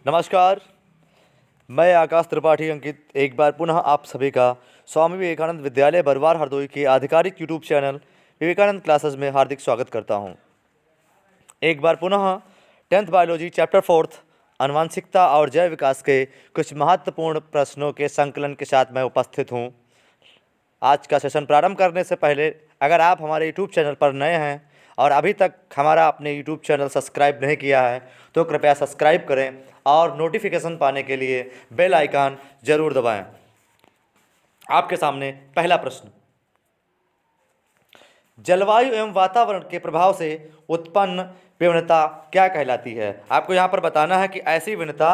नमस्कार। मैं आकाश त्रिपाठी अंकित एक बार पुनः आप सभी का स्वामी विवेकानंद विद्यालय बरवार हरदोई के आधिकारिक यूट्यूब चैनल विवेकानंद क्लासेस में हार्दिक स्वागत करता हूं। एक बार पुनः 10th बायोलॉजी चैप्टर 4 आनुवांशिकता और जैव विकास के कुछ महत्वपूर्ण प्रश्नों के संकलन के साथ मैं उपस्थित हूं। आज का सेशन प्रारंभ करने से पहले अगर आप हमारे यूट्यूब चैनल पर नए हैं और अभी तक हमारा अपने यूट्यूब चैनल सब्सक्राइब नहीं किया है तो कृपया सब्सक्राइब करें और नोटिफिकेशन पाने के लिए बेल आइकन जरूर दबाएं। आपके सामने पहला प्रश्न, जलवायु एवं वातावरण के प्रभाव से उत्पन्न विभिन्नता क्या कहलाती है। आपको यहाँ पर बताना है कि ऐसी विभिन्नता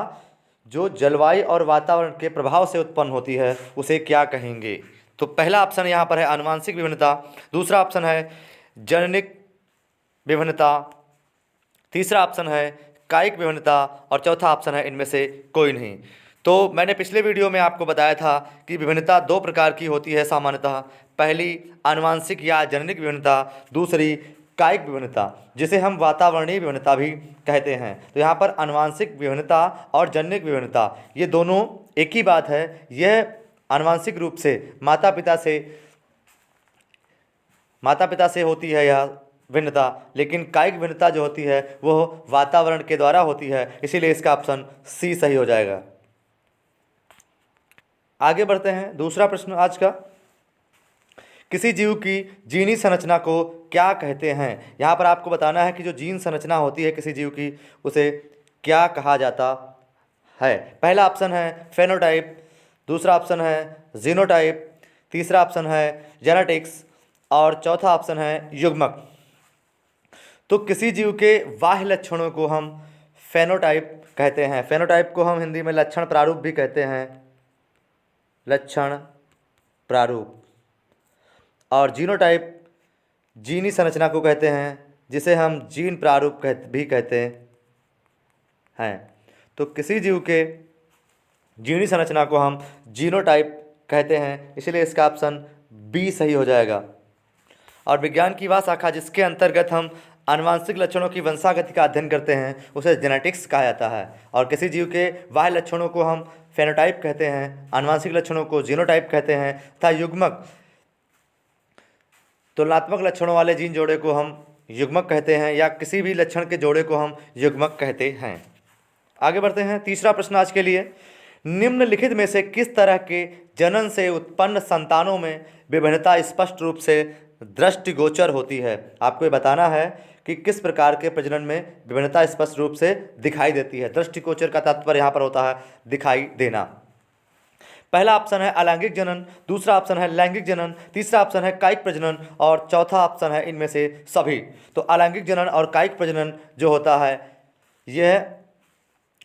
जो जलवायु और वातावरण के प्रभाव से उत्पन्न होती है उसे क्या कहेंगे। तो पहला ऑप्शन यहाँ पर है आनुवांशिक विभिन्नता, दूसरा ऑप्शन है जनिक विभिन्नता, तीसरा ऑप्शन है कायिक विभिन्नता और चौथा ऑप्शन है इनमें से कोई नहीं। तो मैंने पिछले वीडियो में आपको बताया था कि विभिन्नता दो प्रकार की होती है सामान्यतः, पहली आनुवांशिक या जनिक विभिन्नता, दूसरी कायिक विभिन्नता जिसे हम वातावरणीय विभिन्नता भी कहते हैं। तो यहाँ पर आनुवांशिक विभिन्नता और जनिक विभिन्नता ये दोनों एक ही बात है। यह आनुवांशिक रूप से माता पिता से होती है यह भिन्नता, लेकिन कायिक भिन्नता जो होती है वह वातावरण के द्वारा होती है, इसीलिए इसका ऑप्शन सी सही हो जाएगा। आगे बढ़ते हैं, दूसरा प्रश्न आज का, किसी जीव की जीनी संरचना को क्या कहते हैं। यहाँ पर आपको बताना है कि जो जीन संरचना होती है किसी जीव की उसे क्या कहा जाता है। पहला ऑप्शन है फेनोटाइप, दूसरा ऑप्शन है जीनोटाइप, तीसरा ऑप्शन है जेनेटिक्स और चौथा ऑप्शन है युग्मक। तो किसी जीव के बाह्य लक्षणों को हम फेनोटाइप कहते हैं। फेनोटाइप को हम हिंदी में लक्षण प्रारूप भी कहते हैं, लक्षण प्रारूप। और जीनोटाइप जीनी संरचना को कहते हैं जिसे हम जीन प्रारूप भी कहते हैं। तो किसी जीव के जीनी संरचना को हम जीनोटाइप कहते हैं, इसलिए इसका ऑप्शन बी सही हो जाएगा। और विज्ञान की वह शाखा जिसके अंतर्गत हम आनुवांशिक लक्षणों की वंशागति का अध्ययन करते हैं उसे जेनेटिक्स कहा जाता है। और किसी जीव के बाह्य लक्षणों को हम फेनोटाइप कहते हैं, आनुवांशिक लक्षणों को जीनोटाइप कहते हैं तथा युग्मक तुलनात्मक लक्षणों वाले जीन जोड़े को हम युग्मक कहते हैं, या किसी भी लक्षण के जोड़े को हम युग्मक कहते हैं। आगे बढ़ते हैं, तीसरा प्रश्न आज के लिए, निम्नलिखित में से किस तरह के जनन से उत्पन्न संतानों में विभिन्नता स्पष्ट रूप से दृष्टिगोचर होती है। आपको ये बताना है कि किस प्रकार के प्रजनन में विभिन्नता स्पष्ट रूप से दिखाई देती है। दृष्टिगोचर का तात्पर्य यहाँ पर होता है दिखाई देना। पहला ऑप्शन है अलैंगिक जनन, दूसरा ऑप्शन है लैंगिक जनन, तीसरा ऑप्शन है कायिक प्रजनन और चौथा ऑप्शन है इनमें से सभी। तो अलैंगिक जनन और कायिक प्रजनन जो होता है यह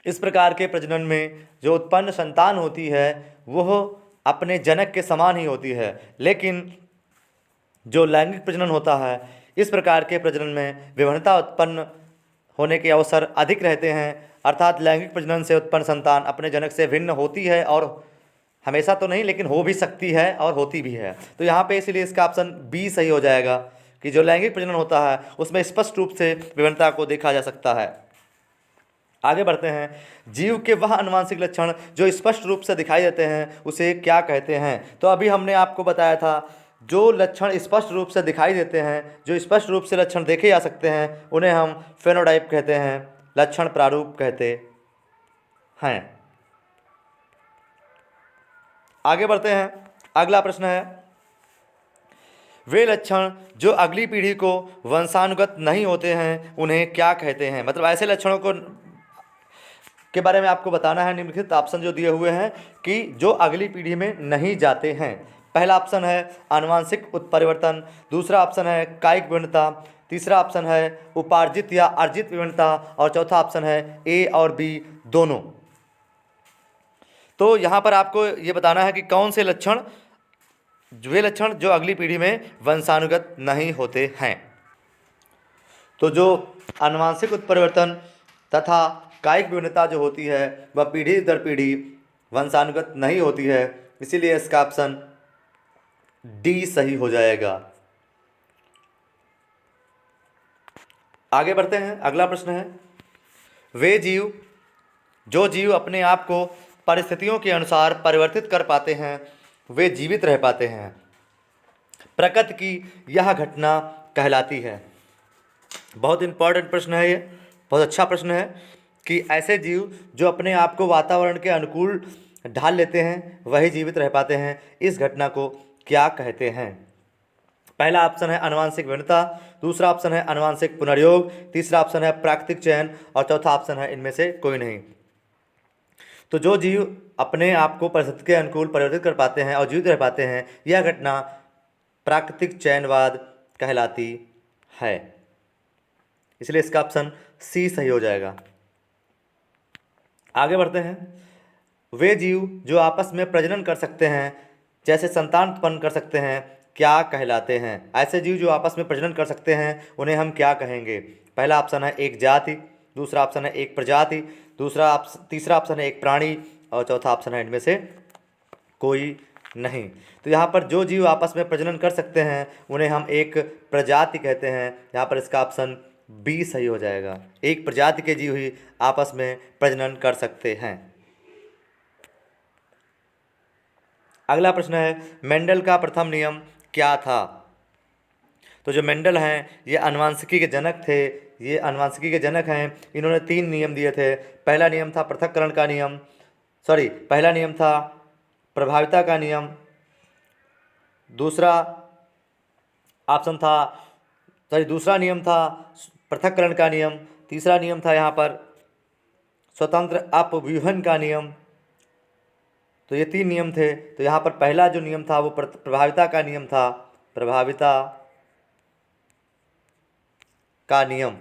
इस प्रकार के प्रजनन में जो उत्पन्न संतान होती है वह अपने जनक के समान ही होती है, लेकिन जो लैंगिक प्रजनन होता है इस प्रकार के प्रजनन में विभिन्नता उत्पन्न होने के अवसर अधिक रहते हैं। अर्थात लैंगिक प्रजनन से उत्पन्न संतान अपने जनक से भिन्न होती है, और हमेशा तो नहीं लेकिन हो भी सकती है और होती भी है। तो यहाँ पे इसलिए इसका ऑप्शन बी सही हो जाएगा कि जो लैंगिक प्रजनन होता है उसमें स्पष्ट रूप से विभिन्नता को देखा जा सकता है। आगे बढ़ते हैं, जीव के वह आनुवांशिक लक्षण जो स्पष्ट रूप से दिखाई देते हैं उसे क्या कहते हैं। तो अभी हमने आपको बताया था जो लक्षण स्पष्ट रूप से दिखाई देते हैं, जो स्पष्ट रूप से लक्षण देखे जा सकते हैं उन्हें हम फेनोटाइप कहते हैं, लक्षण प्रारूप कहते हैं। आगे बढ़ते हैं, अगला प्रश्न है, वे लक्षण जो अगली पीढ़ी को वंशानुगत नहीं होते हैं उन्हें क्या कहते हैं। मतलब ऐसे लक्षणों को के बारे में आपको बताना है। निम्नलिखित ऑप्शन जो दिए हुए हैं कि जो अगली पीढ़ी में नहीं जाते हैं। पहला ऑप्शन है आनुवांशिक उत्परिवर्तन, दूसरा ऑप्शन है कायिक विभिन्नता, तीसरा ऑप्शन है उपार्जित या अर्जित विभिन्नता और चौथा ऑप्शन है ए और बी दोनों। तो यहाँ पर आपको ये बताना है कि कौन से लक्षण वे लक्षण जो अगली पीढ़ी में वंशानुगत नहीं होते हैं। तो जो आनुवांशिक उत्परिवर्तन तथा कायिक विभिन्नता जो होती है वह पीढ़ी दर पीढ़ी वंशानुगत नहीं होती है, इसीलिए इसका ऑप्शन डी सही हो जाएगा। आगे बढ़ते हैं, अगला प्रश्न है, वे जीव जो जीव अपने आप को परिस्थितियों के अनुसार परिवर्तित कर पाते हैं वे जीवित रह पाते हैं। प्रकृति की यह घटना कहलाती है। बहुत इंपॉर्टेंट प्रश्न है ये, बहुत अच्छा प्रश्न है कि ऐसे जीव जो अपने आप को वातावरण के अनुकूल ढाल लेते हैं वही जीवित रह पाते हैं। इस घटना को क्या कहते हैं? पहला ऑप्शन है आनुवंशिक भिन्नता, दूसरा ऑप्शन है आनुवंशिक पुनर्योग, तीसरा ऑप्शन है प्राकृतिक चयन और चौथा ऑप्शन है इनमें से कोई नहीं। तो जो जीव अपने आप को परिस्थिति के अनुकूल परिवर्तित कर पाते हैं और जीवित रह पाते हैं यह घटना प्राकृतिक चयनवाद कहलाती है। इसलिए इसका ऑप्शन सी सही हो जाएगा। आगे बढ़ते हैं। वे जीव जो आपस में प्रजनन कर सकते हैं जैसे संतान उत्पन्न कर सकते हैं क्या कहलाते हैं? ऐसे जीव जो आपस में प्रजनन कर सकते हैं उन्हें हम क्या कहेंगे? पहला ऑप्शन है एक जाति, दूसरा ऑप्शन है एक प्रजाति, तीसरा ऑप्शन है एक प्राणी और चौथा ऑप्शन है इनमें से कोई नहीं। तो यहाँ पर जो जीव आपस में प्रजनन कर सकते हैं उन्हें हम एक प्रजाति कहते हैं। यहाँ पर इसका ऑप्शन बी सही हो जाएगा। एक प्रजाति के जीव ही आपस में प्रजनन कर सकते हैं। अगला प्रश्न है मेंडल का प्रथम नियम क्या था? तो जो मेंडल हैं ये आनुवंशिकी के जनक थे, ये आनुवंशिकी के जनक हैं। इन्होंने 3 नियम दिए थे। पहला नियम था पृथक्करण का नियम, पहला नियम था प्रभाविता का नियम, दूसरा नियम था पृथक्करण का नियम, तीसरा नियम था यहाँ पर स्वतंत्र अपव्यूहन का नियम। तो ये 3 नियम थे। तो यहाँ पर पहला जो नियम था वो प्रभाविता का नियम था, प्रभाविता का नियम,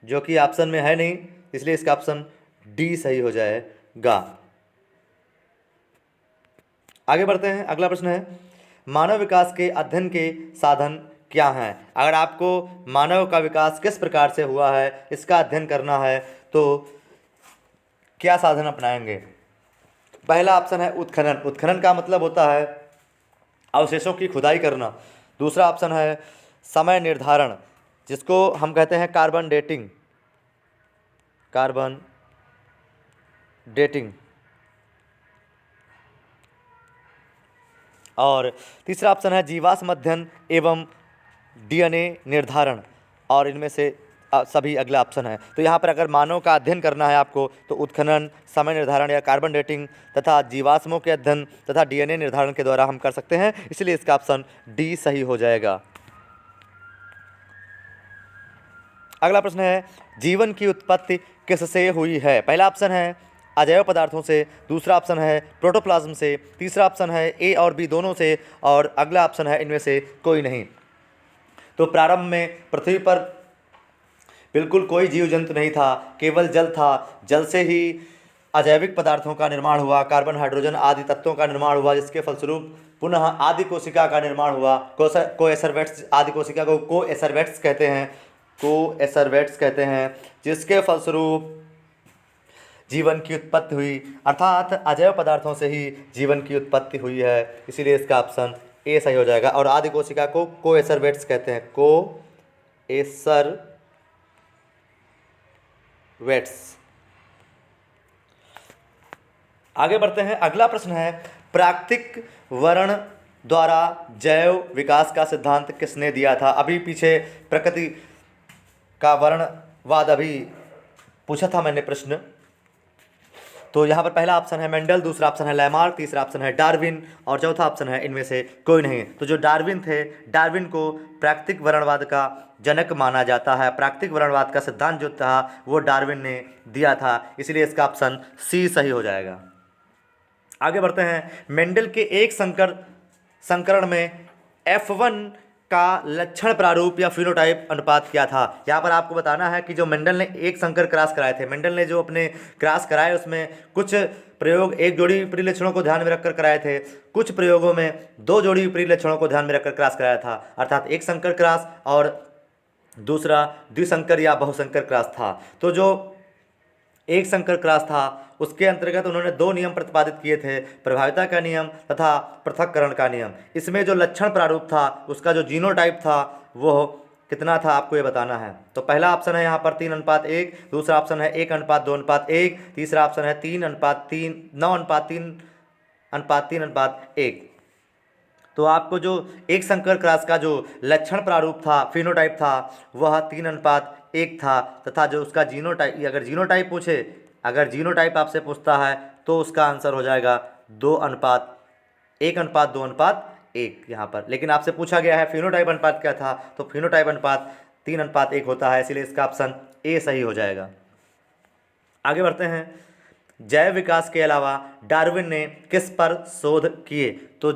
जो कि ऑप्शन में है नहीं, इसलिए इसका ऑप्शन डी सही हो जाएगा। आगे बढ़ते हैं। अगला प्रश्न है मानव विकास के अध्ययन के साधन क्या हैं? अगर आपको मानव का विकास किस प्रकार से हुआ है इसका अध्ययन करना है तो क्या साधन अपनाएंगे? पहला ऑप्शन है उत्खनन। उत्खनन का मतलब होता है अवशेषों की खुदाई करना। दूसरा ऑप्शन है समय निर्धारण, जिसको हम कहते हैं कार्बन डेटिंग। और तीसरा ऑप्शन है जीवाश्म अध्ययन एवं डीएनए निर्धारण। और इनमें से सभी अगला ऑप्शन है। तो यहाँ पर अगर मानव का अध्ययन करना है आपको तो उत्खनन, समय निर्धारण या कार्बन डेटिंग तथा जीवाश्मों के अध्ययन तथा डीएनए निर्धारण के द्वारा हम कर सकते हैं। इसलिए इसका ऑप्शन डी सही हो जाएगा। अगला प्रश्न है जीवन की उत्पत्ति किससे हुई है? पहला ऑप्शन है अजैव पदार्थों से, दूसरा ऑप्शन है प्रोटोप्लाज्म से, तीसरा ऑप्शन है ए और बी दोनों से और अगला ऑप्शन है इनमें से कोई नहीं। तो प्रारंभ में पृथ्वी पर बिल्कुल कोई जीव जंतु नहीं था, केवल जल था। जल से ही अजैविक पदार्थों का निर्माण हुआ, कार्बन, हाइड्रोजन आदि तत्वों का निर्माण हुआ, जिसके फलस्वरूप पुनः आदि कोशिका का निर्माण हुआ। कोएसरवेट्स आदि कोशिका को कोएसरवेट्स कहते हैं, जिसके फलस्वरूप जीवन की उत्पत्ति हुई। अर्थात अजैव पदार्थों से ही जीवन की उत्पत्ति हुई है। इसीलिए इसका ऑप्शन ए सही हो जाएगा। और आदि कोशिका को कोएसरवेट्स कहते हैं, कोएसरवेट्स। आगे बढ़ते हैं। अगला प्रश्न है प्राकृतिक वर्ण द्वारा जैव विकास का सिद्धांत किसने दिया था? अभी पीछे प्रकृति का वर्णवाद अभी पूछा था मैंने प्रश्न। तो यहाँ पर पहला ऑप्शन है मेंडल, दूसरा ऑप्शन है लैमार्क, तीसरा ऑप्शन है डार्विन और चौथा ऑप्शन है इनमें से कोई नहीं। तो जो डार्विन थे, डार्विन को प्राकृतिक वर्णवाद का जनक माना जाता है। प्राकृतिक वर्णवाद का सिद्धांत जो था वो डार्विन ने दिया था। इसलिए इसका ऑप्शन सी सही हो जाएगा। आगे बढ़ते हैं। मेंडल के एक संकरण में F1 का लक्षण प्रारूप या फिनोटाइप अनुपात क्या था? यहाँ पर आपको बताना है कि जो मेंडल ने एक संकर क्रॉस कराए थे, मेंडल ने जो अपने क्रॉस कराए उसमें कुछ प्रयोग एक जोड़ी विपरीत लक्षणों को ध्यान में रखकर कराए थे, कुछ प्रयोगों में 2 जोड़ी विपरीत लक्षणों को ध्यान में रखकर क्रॉस कराया था। अर्थात एक संकर क्रॉस और दूसरा द्विसंकर या बहुसंकर क्रॉस था। तो जो एक संकर क्रॉस था उसके अंतर्गत उन्होंने 2 नियम प्रतिपादित किए थे, प्रभाविता का नियम तथा पृथक्करण का नियम। इसमें जो लक्षण प्रारूप था, उसका जो जीनोटाइप था वो कितना था आपको ये बताना है। तो पहला ऑप्शन है यहाँ पर 3:1, दूसरा ऑप्शन है 1:2:1, तीसरा ऑप्शन है 3:3, 9:3:3:1। तो आपको जो एक संकर क्रॉस का जो लक्षण प्रारूप था, फिनोटाइप था, वह 3:1 था, तथा जो उसका जीनोटाइप, अगर जीनोटाइप आपसे पूछता है तो उसका आंसर हो जाएगा 1:1 यहाँ पर। लेकिन आपसे पूछा गया है फिनोटाइप अनुपात क्या था, तो फिनोटाइप अनुपात 3:1 होता है, इसलिए इसका ऑप्शन ए सही हो जाएगा। आगे बढ़ते हैं। जैव विकास के अलावा डार्विन ने किस पर शोध किए? तो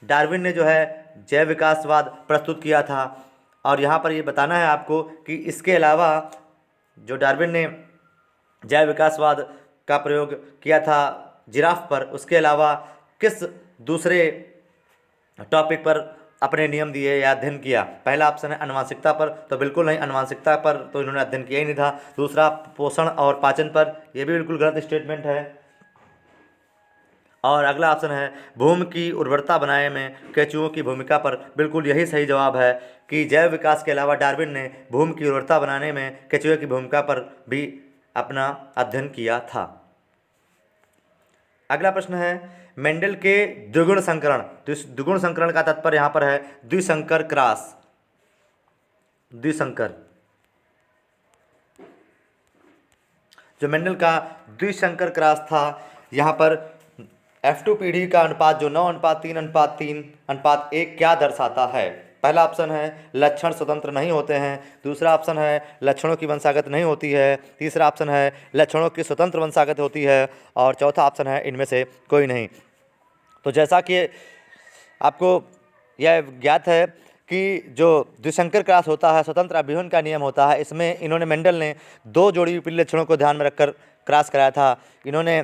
डार्विन ने जो है जैव विकासवाद प्रस्तुत किया था, और यहाँ पर ये बताना है आपको कि इसके अलावा जो डार्विन ने जैव विकासवाद का प्रयोग किया था जिराफ पर, उसके अलावा किस दूसरे टॉपिक पर अपने नियम दिए या अध्ययन किया? पहला ऑप्शन है आनुवंशिकता पर, तो बिल्कुल नहीं, आनुवंशिकता पर तो इन्होंने अध्ययन किया ही नहीं था। दूसरा पोषण और पाचन पर, यह भी बिल्कुल गलत स्टेटमेंट है। और अगला ऑप्शन है भूमि की उर्वरता बनाने में केंचुओं की भूमिका पर, बिल्कुल यही सही जवाब है कि जैव विकास के अलावा डार्विन ने भूमि की उर्वरता बनाने में केंचुए की भूमिका पर भी अपना अध्ययन किया था। अगला प्रश्न है मेंडल के द्विगुण संकरण। द्विगुण संकरण का तात्पर्य यहाँ पर है द्विसंकर क्रॉस, द्विसंकर। जो मेंडल का द्विसंकर क्रॉस था, यहाँ पर F2 पीढ़ी का अनुपात जो 9:3:3:1 क्या दर्शाता है? पहला ऑप्शन है लक्षण स्वतंत्र नहीं होते हैं, दूसरा ऑप्शन है लक्षणों की वंशागत नहीं होती है, तीसरा ऑप्शन है लक्षणों की स्वतंत्र वंशागत होती है, और चौथा ऑप्शन है इनमें से कोई नहीं। तो जैसा कि आपको यह ज्ञात है कि जो द्विसंकर क्रॉस होता है स्वतंत्र अभिवन का नियम होता है, इसमें इन्होंने मेंडल ने 2 जोड़ी पीले लक्षणों को ध्यान में रखकर क्रॉस कराया था। इन्होंने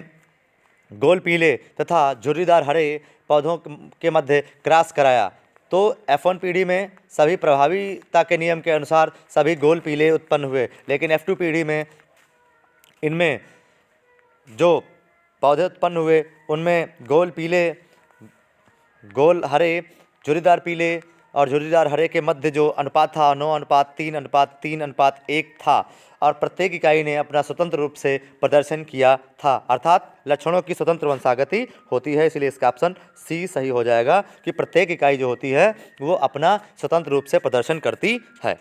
गोल पीले तथा झुर्रीदार हरे पौधों के मध्य क्रॉस कराया। तो F1 पीढ़ी में सभी प्रभावीता के नियम के अनुसार सभी गोल पीले उत्पन्न हुए, लेकिन F2 पीढ़ी में इनमें जो पौधे उत्पन्न हुए उनमें गोल पीले, गोल हरे, झुर्रीदार पीले और झुर्रीदार हरे के मध्य जो अनुपात था 9:3:3:1 था, और प्रत्येक इकाई ने अपना स्वतंत्र रूप से प्रदर्शन किया था, अर्थात लक्षणों की स्वतंत्र वंशागति होती है। इसलिए इसका ऑप्शन सी सही हो जाएगा कि प्रत्येक इकाई जो होती है वो अपना स्वतंत्र रूप से प्रदर्शन करती है।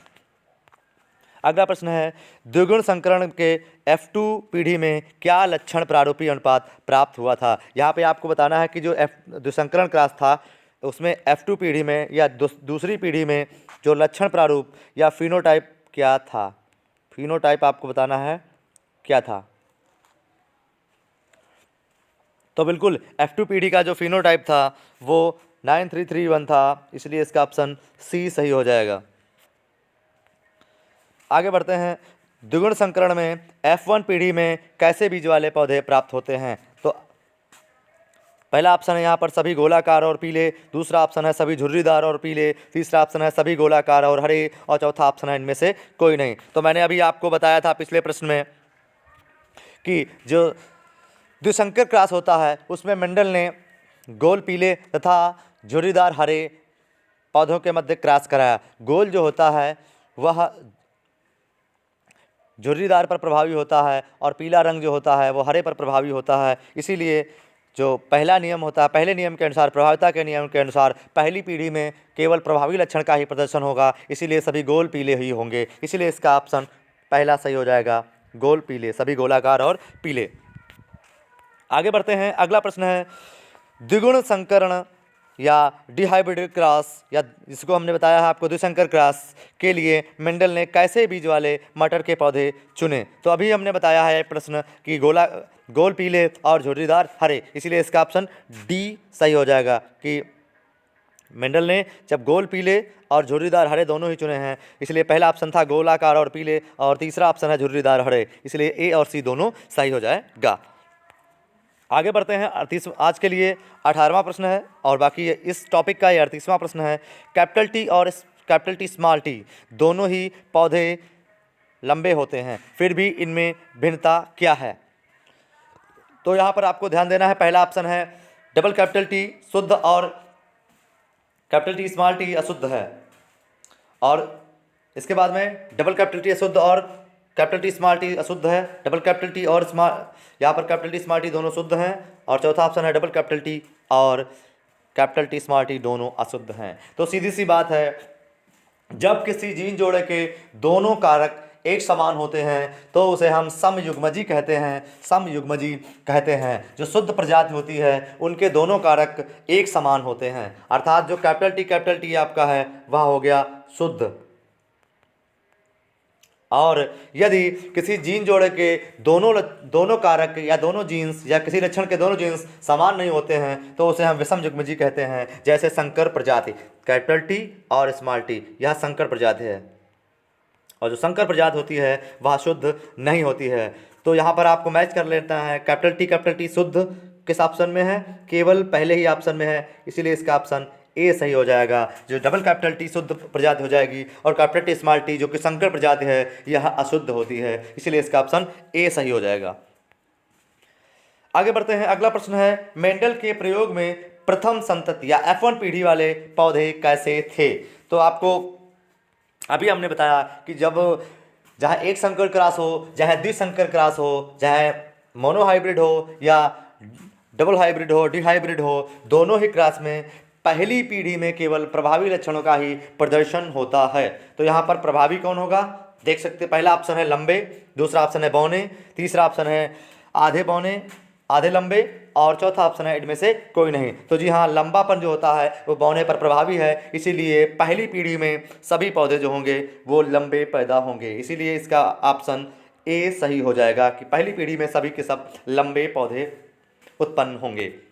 अगला प्रश्न है द्विगुण संकरण के F2 पीढ़ी में क्या लक्षण प्रारूपी अनुपात प्राप्त हुआ था? यहाँ पे आपको बताना है कि जो द्विसंकरण क्रॉस था उसमें F2 पीढ़ी में या दूसरी पीढ़ी में जो लक्षण प्रारूप या फिनोटाइप क्या था? फिनोटाइप आपको बताना है क्या था। तो बिल्कुल F2 पीढ़ी का जो फिनोटाइप था वो 9331 था, इसलिए इसका ऑप्शन सी सही हो जाएगा। आगे बढ़ते हैं। द्विगुण संकरण में F1 पीढ़ी में कैसे बीज वाले पौधे प्राप्त होते हैं? तो पहला ऑप्शन है यहाँ पर सभी गोलाकार और पीले, दूसरा ऑप्शन है सभी झुर्रीदार और पीले, तीसरा ऑप्शन है सभी गोलाकार और हरे, और चौथा ऑप्शन है इनमें से कोई नहीं। तो मैंने अभी आपको बताया था पिछले प्रश्न में कि जो द्विसंकर क्रॉस होता है उसमें मेंडल ने गोल पीले तथा झुर्रीदार हरे पौधों के मध्य क्रॉस कराया। गोल जो होता है वह झुर्रीदार पर प्रभावी होता है और पीला रंग जो होता है वो हरे पर प्रभावी होता है। इसीलिए जो पहला नियम होता है, पहले नियम के अनुसार, प्रभाविता के नियम के अनुसार पहली पीढ़ी में केवल प्रभावी लक्षण का ही प्रदर्शन होगा, इसीलिए सभी गोल पीले ही होंगे। इसीलिए इसका ऑप्शन पहला सही हो जाएगा, गोल पीले, सभी गोलाकार और पीले। आगे बढ़ते हैं। अगला प्रश्न है द्विगुण संकरण या डिहाइब्रिड क्रॉस, या जिसको हमने बताया है आपको द्विसंकर क्रॉस के लिए मेंडल ने कैसे बीज वाले मटर के पौधे चुने? तो अभी हमने बताया है प्रश्न कि गोल पीले और झुर्रीदार हरे, इसीलिए इसका ऑप्शन डी सही हो जाएगा कि मेंडल ने जब गोल पीले और झुर्रीदार हरे दोनों ही चुने हैं, इसलिए पहला ऑप्शन था गोलाकार और पीले और तीसरा ऑप्शन है झुर्रीदार हरे, इसलिए ए और सी दोनों सही हो जाएगा। आगे बढ़ते हैं। आज के लिए 18वां प्रश्न है और बाकी इस टॉपिक का ये 38वां प्रश्न है। कैपिटल टी और कैपिटल टी स्मॉल टी दोनों ही पौधे लंबे होते हैं, फिर भी इनमें भिन्नता क्या है? तो यहाँ पर आपको ध्यान देना है, पहला ऑप्शन है डबल कैपिटल टी शुद्ध और कैपिटल टी स्मॉल टी अशुद्ध है, और इसके बाद में डबल कैपिटल टी अशुद्ध और कैपिटल टी स्मॉल टी अशुद्ध है, डबल कैपिटल टी और यहाँ पर कैपिटल टी स्मॉल टी दोनों शुद्ध हैं, और चौथा ऑप्शन है डबल कैपिटल टी और कैपिटल टी स्मॉल टी दोनों अशुद्ध हैं। तो सीधी सी बात है, जब किसी जीन जोड़े के दोनों कारक एक समान होते हैं तो उसे हम समयुग्मजी कहते हैं। समयुग्मजी कहते हैं। जो शुद्ध प्रजाति होती है उनके दोनों कारक एक समान होते हैं, अर्थात जो कैपिटल टी आपका है वह हो गया शुद्ध। और यदि किसी जीन जोड़े के दोनों कारक या दोनों जीन्स या किसी लक्षण के दोनों जीन्स समान नहीं होते हैं तो उसे हम विषम युग्मजी कहते हैं। जैसे संकर प्रजाति, कैपिटल टी और स्मॉल टी, यह संकर प्रजाति है, और जो संकर प्रजाति होती है वह शुद्ध नहीं होती है। तो यहाँ पर आपको मैच कर लेना है, कैपिटल टी शुद्ध किस ऑप्शन में है, केवल पहले ही ऑप्शन में है, इसीलिए इसका ऑप्शन ए सही हो जाएगा। जो डबल कैपिटल टी शुद्ध प्रजाति हो जाएगी और कैपिटल टी स्मॉल टी जो कि संकर प्रजाति है यह अशुद्ध होती है, इसीलिए इसका ऑप्शन ए सही हो जाएगा। आगे बढ़ते हैं। अगला प्रश्न है, मेंडल के प्रयोग में प्रथम संतति या F1 पीढ़ी वाले पौधे कैसे थे। तो आपको अभी हमने बताया कि जब जहाँ एक संकर क्रॉस हो, चाहे द्विसंकर क्रॉस हो, चाहे मोनोहाइब्रिड हो या डबल हाइब्रिड हो, डिहाइब्रिड हो, दोनों ही क्रॉस में पहली पीढ़ी में केवल प्रभावी लक्षणों का ही प्रदर्शन होता है। तो यहाँ पर प्रभावी कौन होगा, देख सकते हैं। पहला ऑप्शन है लंबे, दूसरा ऑप्शन है बौने, तीसरा ऑप्शन है आधे बौने आधे लंबे, और चौथा ऑप्शन है इनमें से कोई नहीं। तो जी हाँ, लंबापन जो होता है वो बौने पर प्रभावी है, इसीलिए पहली पीढ़ी में सभी पौधे जो होंगे वो लंबे पैदा होंगे, इसीलिए इसका ऑप्शन ए सही हो जाएगा कि पहली पीढ़ी में सभी के सब लंबे पौधे उत्पन्न होंगे।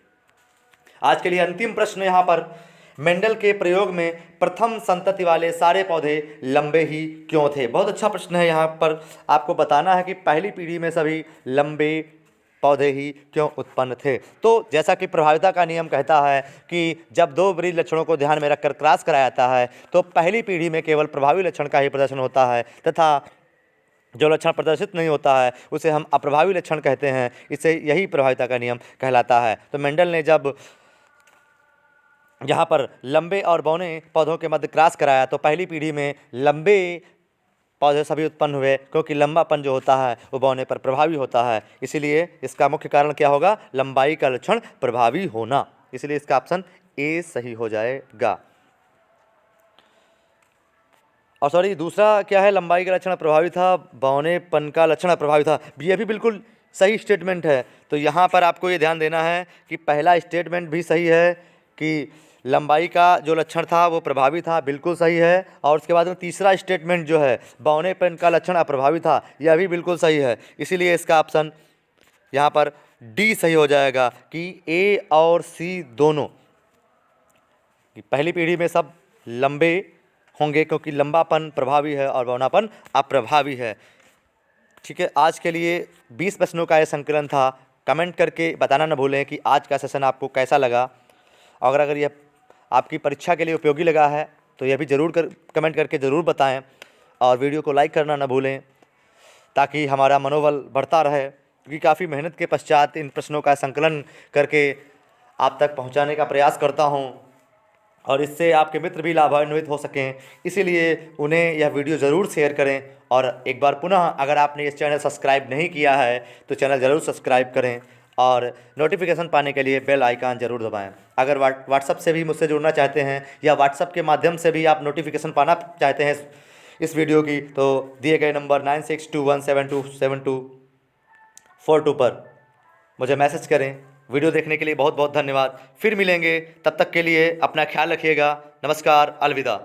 आज के लिए अंतिम प्रश्न यहाँ पर, मेंडल के प्रयोग में प्रथम संतति वाले सारे पौधे लंबे ही क्यों थे। बहुत अच्छा प्रश्न है। यहाँ पर आपको बताना है कि पहली पीढ़ी में सभी लंबे पौधे ही क्यों उत्पन्न थे। तो जैसा कि प्रभाविता का नियम कहता है कि जब दो विपरीत लक्षणों को ध्यान में रखकर क्रॉस कराया जाता है तो पहली पीढ़ी में केवल प्रभावी लक्षण का ही प्रदर्शन होता है, तथा जो लक्षण प्रदर्शित नहीं होता है उसे हम अप्रभावी लक्षण कहते हैं। इससे यही प्रभाविता का नियम कहलाता है। तो मेंडल ने जब यहाँ पर लंबे और बौने पौधों के मध्य क्रॉस कराया तो पहली पीढ़ी में लंबे पौधे सभी उत्पन्न हुए, क्योंकि लंबापन जो होता है वो बौने पर प्रभावी होता है। इसीलिए इसका मुख्य कारण क्या होगा, लंबाई का लक्षण प्रभावी होना, इसलिए इसका ऑप्शन ए सही हो जाएगा। और सॉरी, दूसरा क्या है, लंबाई का लक्षण प्रभावी था, बौनेपन का लक्षण प्रभावी था, ये भी बिल्कुल सही स्टेटमेंट है। तो यहाँ पर आपको ये ध्यान देना है कि पहला स्टेटमेंट भी सही है कि लंबाई का जो लक्षण था वो प्रभावी था, बिल्कुल सही है। और उसके बाद में तीसरा स्टेटमेंट जो है बौनेपन का लक्षण अप्रभावी था, यह भी बिल्कुल सही है। इसीलिए इसका ऑप्शन यहाँ पर डी सही हो जाएगा कि ए और सी दोनों कि पहली पीढ़ी में सब लंबे होंगे क्योंकि लंबापन प्रभावी है और बौनापन अप्रभावी है। ठीक है, आज के लिए 20 प्रश्नों का यह संकलन था। कमेंट करके बताना न भूलें कि आज का सेशन आपको कैसा लगा। अगर यह आपकी परीक्षा के लिए उपयोगी लगा है तो यह भी कमेंट करके ज़रूर बताएं, और वीडियो को लाइक करना न भूलें ताकि हमारा मनोबल बढ़ता रहे, क्योंकि काफ़ी मेहनत के पश्चात इन प्रश्नों का संकलन करके आप तक पहुंचाने का प्रयास करता हूं, और इससे आपके मित्र भी लाभान्वित हो सकें, इसीलिए उन्हें यह वीडियो ज़रूर शेयर करें। और एक बार पुनः अगर आपने इस चैनल सब्सक्राइब नहीं किया है तो चैनल ज़रूर सब्सक्राइब करें, और नोटिफिकेशन पाने के लिए बेल आइकन ज़रूर दबाएं। अगर व्हाट्सएप से भी मुझसे जुड़ना चाहते हैं या व्हाट्सएप के माध्यम से भी आप नोटिफिकेशन पाना चाहते हैं इस वीडियो की, तो दिए गए नंबर 9621727242 पर मुझे मैसेज करें। वीडियो देखने के लिए बहुत बहुत धन्यवाद। फिर मिलेंगे, तब तक के लिए अपना ख्याल रखिएगा। नमस्कार, अलविदा।